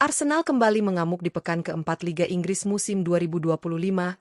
Arsenal kembali mengamuk di pekan keempat Liga Inggris musim 2025-2026.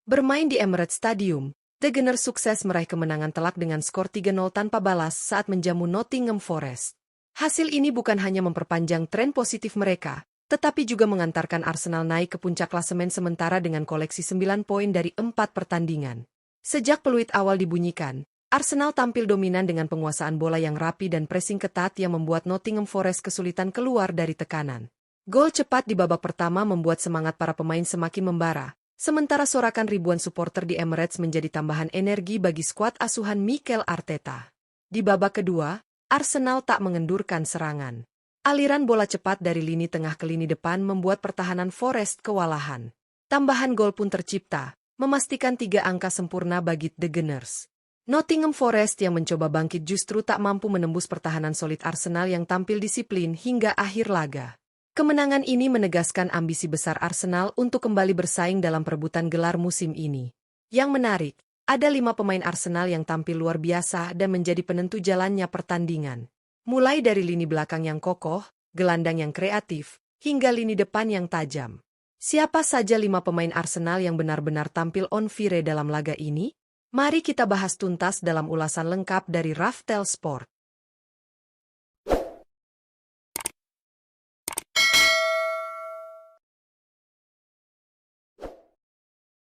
Bermain di Emirates Stadium, The Gunners sukses meraih kemenangan telak dengan skor 3-0 tanpa balas saat menjamu Nottingham Forest. Hasil ini bukan hanya memperpanjang tren positif mereka, tetapi juga mengantarkan Arsenal naik ke puncak klasemen sementara dengan koleksi 9 poin dari 4 pertandingan. Sejak peluit awal dibunyikan, Arsenal tampil dominan dengan penguasaan bola yang rapi dan pressing ketat yang membuat Nottingham Forest kesulitan keluar dari tekanan. Gol cepat di babak pertama membuat semangat para pemain semakin membara, sementara sorakan ribuan supporter di Emirates menjadi tambahan energi bagi skuad asuhan Mikel Arteta. Di babak kedua, Arsenal tak mengendurkan serangan. Aliran bola cepat dari lini tengah ke lini depan membuat pertahanan Forest kewalahan. Tambahan gol pun tercipta, memastikan 3 angka sempurna bagi The Gunners. Nottingham Forest yang mencoba bangkit justru tak mampu menembus pertahanan solid Arsenal yang tampil disiplin hingga akhir laga. Kemenangan ini menegaskan ambisi besar Arsenal untuk kembali bersaing dalam perebutan gelar musim ini. Yang menarik, ada 5 pemain Arsenal yang tampil luar biasa dan menjadi penentu jalannya pertandingan. Mulai dari lini belakang yang kokoh, gelandang yang kreatif, hingga lini depan yang tajam. Siapa saja 5 pemain Arsenal yang benar-benar tampil on fire dalam laga ini? Mari kita bahas tuntas dalam ulasan lengkap dari Raftel Sport.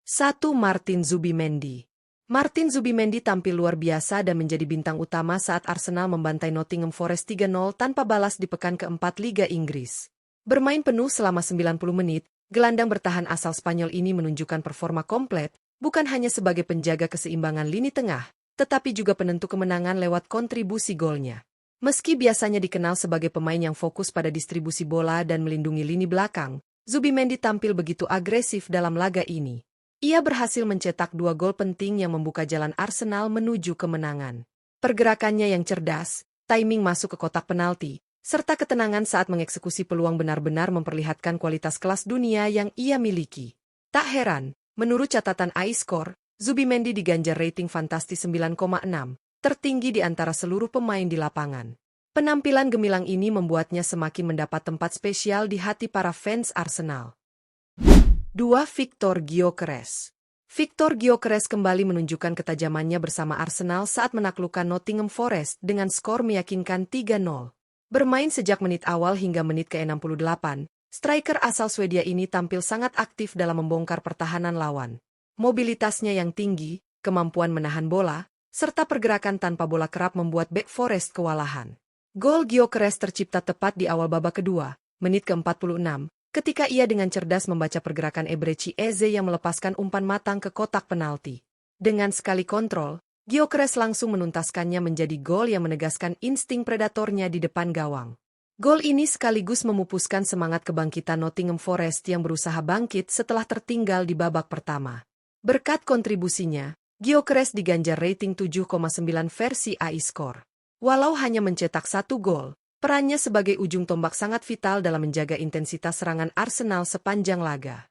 1. Martin Zubimendi. Martin Zubimendi tampil luar biasa dan menjadi bintang utama saat Arsenal membantai Nottingham Forest 3-0 tanpa balas di pekan keempat Liga Inggris. Bermain penuh selama 90 menit, gelandang bertahan asal Spanyol ini menunjukkan performa komplit, bukan hanya sebagai penjaga keseimbangan lini tengah, tetapi juga penentu kemenangan lewat kontribusi golnya. Meski biasanya dikenal sebagai pemain yang fokus pada distribusi bola dan melindungi lini belakang, Zubimendi tampil begitu agresif dalam laga ini. Ia berhasil mencetak 2 gol penting yang membuka jalan Arsenal menuju kemenangan. Pergerakannya yang cerdas, timing masuk ke kotak penalti, serta ketenangan saat mengeksekusi peluang benar-benar memperlihatkan kualitas kelas dunia yang ia miliki. Tak heran, menurut catatan iScore, Zubimendi diganjar rating fantastis 9,6, tertinggi di antara seluruh pemain di lapangan. Penampilan gemilang ini membuatnya semakin mendapat tempat spesial di hati para fans Arsenal. 2. Victor Gyökeres. Victor Gyökeres kembali menunjukkan ketajamannya bersama Arsenal saat menaklukkan Nottingham Forest dengan skor meyakinkan 3-0. Bermain sejak menit awal hingga menit ke-68, striker asal Swedia ini tampil sangat aktif dalam membongkar pertahanan lawan. Mobilitasnya yang tinggi, kemampuan menahan bola, serta pergerakan tanpa bola kerap membuat bek Forest kewalahan. Gol Gyökeres tercipta tepat di awal babak kedua, menit ke-46, ketika ia dengan cerdas membaca pergerakan Eberechi Eze yang melepaskan umpan matang ke kotak penalti. Dengan sekali kontrol, Gyökeres langsung menuntaskannya menjadi gol yang menegaskan insting predatornya di depan gawang. Gol ini sekaligus memupuskan semangat kebangkitan Nottingham Forest yang berusaha bangkit setelah tertinggal di babak pertama. Berkat kontribusinya, Gyökeres diganjar rating 7,9 versi iScore. Walau hanya mencetak 1 gol, perannya sebagai ujung tombak sangat vital dalam menjaga intensitas serangan Arsenal sepanjang laga.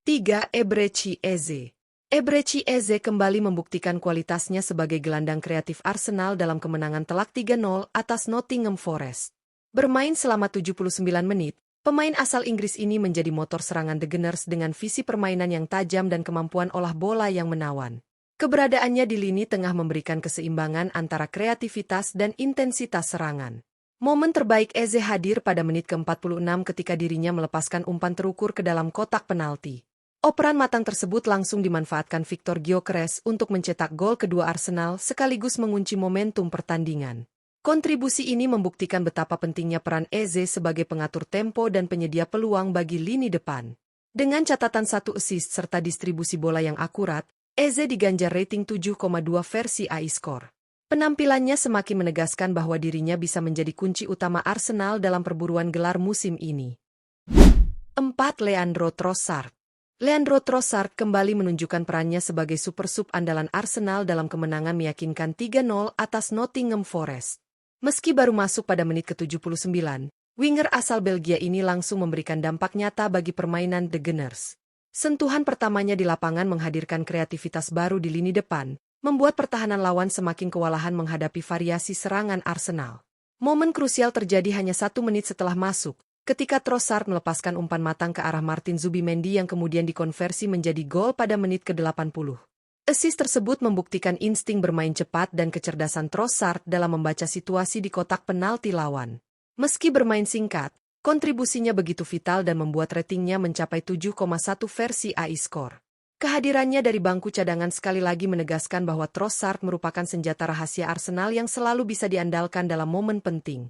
3. Eberechi Eze. Eberechi Eze kembali membuktikan kualitasnya sebagai gelandang kreatif Arsenal dalam kemenangan telak 3-0 atas Nottingham Forest. Bermain selama 79 menit, pemain asal Inggris ini menjadi motor serangan The Gunners dengan visi permainan yang tajam dan kemampuan olah bola yang menawan. Keberadaannya di lini tengah memberikan keseimbangan antara kreativitas dan intensitas serangan. Momen terbaik Eze hadir pada menit ke-46 ketika dirinya melepaskan umpan terukur ke dalam kotak penalti. Operan matang tersebut langsung dimanfaatkan Victor Gyökeres untuk mencetak gol kedua Arsenal sekaligus mengunci momentum pertandingan. Kontribusi ini membuktikan betapa pentingnya peran Eze sebagai pengatur tempo dan penyedia peluang bagi lini depan. Dengan catatan 1 assist serta distribusi bola yang akurat, Eze diganjar rating 7,2 versi iScore. Penampilannya semakin menegaskan bahwa dirinya bisa menjadi kunci utama Arsenal dalam perburuan gelar musim ini. 4. Leandro Trossard. Leandro Trossard kembali menunjukkan perannya sebagai super sub andalan Arsenal dalam kemenangan meyakinkan 3-0 atas Nottingham Forest. Meski baru masuk pada menit ke-79, winger asal Belgia ini langsung memberikan dampak nyata bagi permainan The Gunners. Sentuhan pertamanya di lapangan menghadirkan kreativitas baru di lini depan, membuat pertahanan lawan semakin kewalahan menghadapi variasi serangan Arsenal. Momen krusial terjadi hanya 1 menit setelah masuk, ketika Trossard melepaskan umpan matang ke arah Martin Zubimendi yang kemudian dikonversi menjadi gol pada menit ke-80. Assist tersebut membuktikan insting bermain cepat dan kecerdasan Trossard dalam membaca situasi di kotak penalti lawan. Meski bermain singkat, kontribusinya begitu vital dan membuat ratingnya mencapai 7,1 versi AI Score. Kehadirannya dari bangku cadangan sekali lagi menegaskan bahwa Trossard merupakan senjata rahasia Arsenal yang selalu bisa diandalkan dalam momen penting.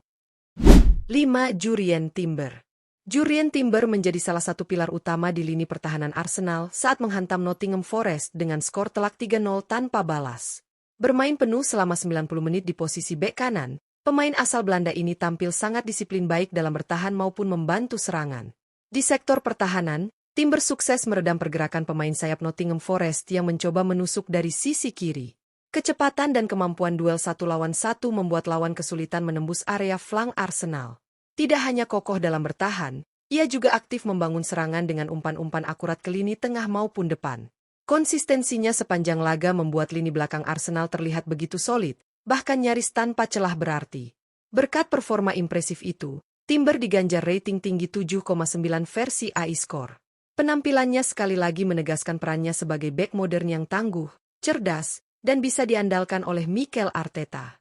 5. Jurrien Timber. Jurrien Timber menjadi salah satu pilar utama di lini pertahanan Arsenal saat menghantam Nottingham Forest dengan skor telak 3-0 tanpa balas. Bermain penuh selama 90 menit di posisi bek kanan, pemain asal Belanda ini tampil sangat disiplin baik dalam bertahan maupun membantu serangan. Di sektor pertahanan, Timber sukses meredam pergerakan pemain sayap Nottingham Forest yang mencoba menusuk dari sisi kiri. Kecepatan dan kemampuan duel 1 lawan 1 membuat lawan kesulitan menembus area flank Arsenal. Tidak hanya kokoh dalam bertahan, ia juga aktif membangun serangan dengan umpan-umpan akurat ke lini tengah maupun depan. Konsistensinya sepanjang laga membuat lini belakang Arsenal terlihat begitu solid, bahkan nyaris tanpa celah berarti. Berkat performa impresif itu, Timber diganjar rating tinggi 7,9 versi AI Score. Penampilannya sekali lagi menegaskan perannya sebagai bek modern yang tangguh, cerdas, dan bisa diandalkan oleh Mikel Arteta.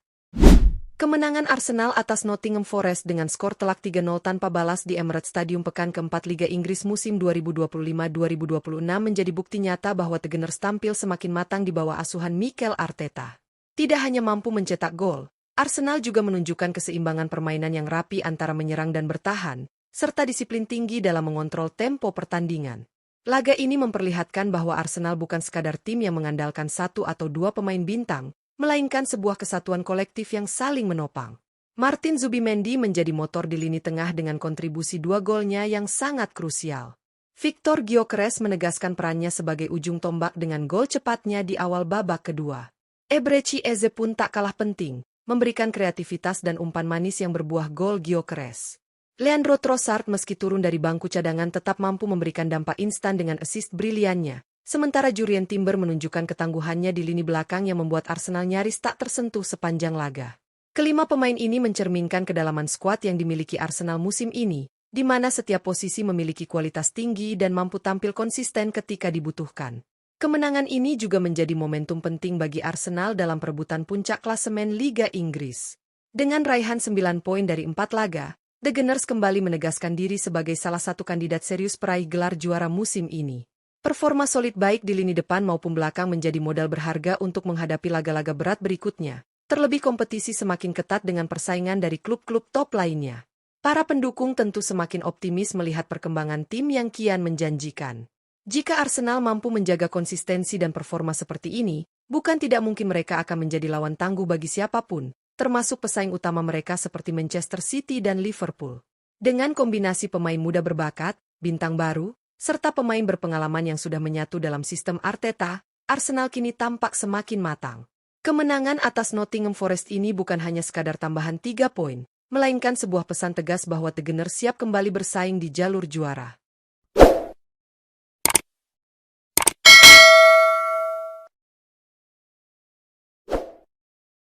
Kemenangan Arsenal atas Nottingham Forest dengan skor telak 3-0 tanpa balas di Emirates Stadium pekan keempat Liga Inggris musim 2025-2026 menjadi bukti nyata bahwa The Gunners tampil semakin matang di bawah asuhan Mikel Arteta. Tidak hanya mampu mencetak gol, Arsenal juga menunjukkan keseimbangan permainan yang rapi antara menyerang dan bertahan, serta disiplin tinggi dalam mengontrol tempo pertandingan. Laga ini memperlihatkan bahwa Arsenal bukan sekadar tim yang mengandalkan 1 atau 2 pemain bintang, melainkan sebuah kesatuan kolektif yang saling menopang. Martin Zubimendi menjadi motor di lini tengah dengan kontribusi 2 golnya yang sangat krusial. Victor Gyökeres menegaskan perannya sebagai ujung tombak dengan gol cepatnya di awal babak kedua. Eberechi Eze pun tak kalah penting, memberikan kreativitas dan umpan manis yang berbuah gol Gyökeres. Leandro Trossard meski turun dari bangku cadangan tetap mampu memberikan dampak instan dengan assist briliannya, sementara Jurrien Timber menunjukkan ketangguhannya di lini belakang yang membuat Arsenal nyaris tak tersentuh sepanjang laga. Kelima pemain ini mencerminkan kedalaman skuad yang dimiliki Arsenal musim ini, di mana setiap posisi memiliki kualitas tinggi dan mampu tampil konsisten ketika dibutuhkan. Kemenangan ini juga menjadi momentum penting bagi Arsenal dalam perebutan puncak klasemen Liga Inggris. Dengan raihan 9 poin dari 4 laga, The Gunners kembali menegaskan diri sebagai salah satu kandidat serius peraih gelar juara musim ini. Performa solid baik di lini depan maupun belakang menjadi modal berharga untuk menghadapi laga-laga berat berikutnya. Terlebih kompetisi semakin ketat dengan persaingan dari klub-klub top lainnya. Para pendukung tentu semakin optimis melihat perkembangan tim yang kian menjanjikan. Jika Arsenal mampu menjaga konsistensi dan performa seperti ini, bukan tidak mungkin mereka akan menjadi lawan tangguh bagi siapapun, termasuk pesaing utama mereka seperti Manchester City dan Liverpool. Dengan kombinasi pemain muda berbakat, bintang baru, serta pemain berpengalaman yang sudah menyatu dalam sistem Arteta, Arsenal kini tampak semakin matang. Kemenangan atas Nottingham Forest ini bukan hanya sekadar tambahan 3 poin, melainkan sebuah pesan tegas bahwa The Gunners siap kembali bersaing di jalur juara.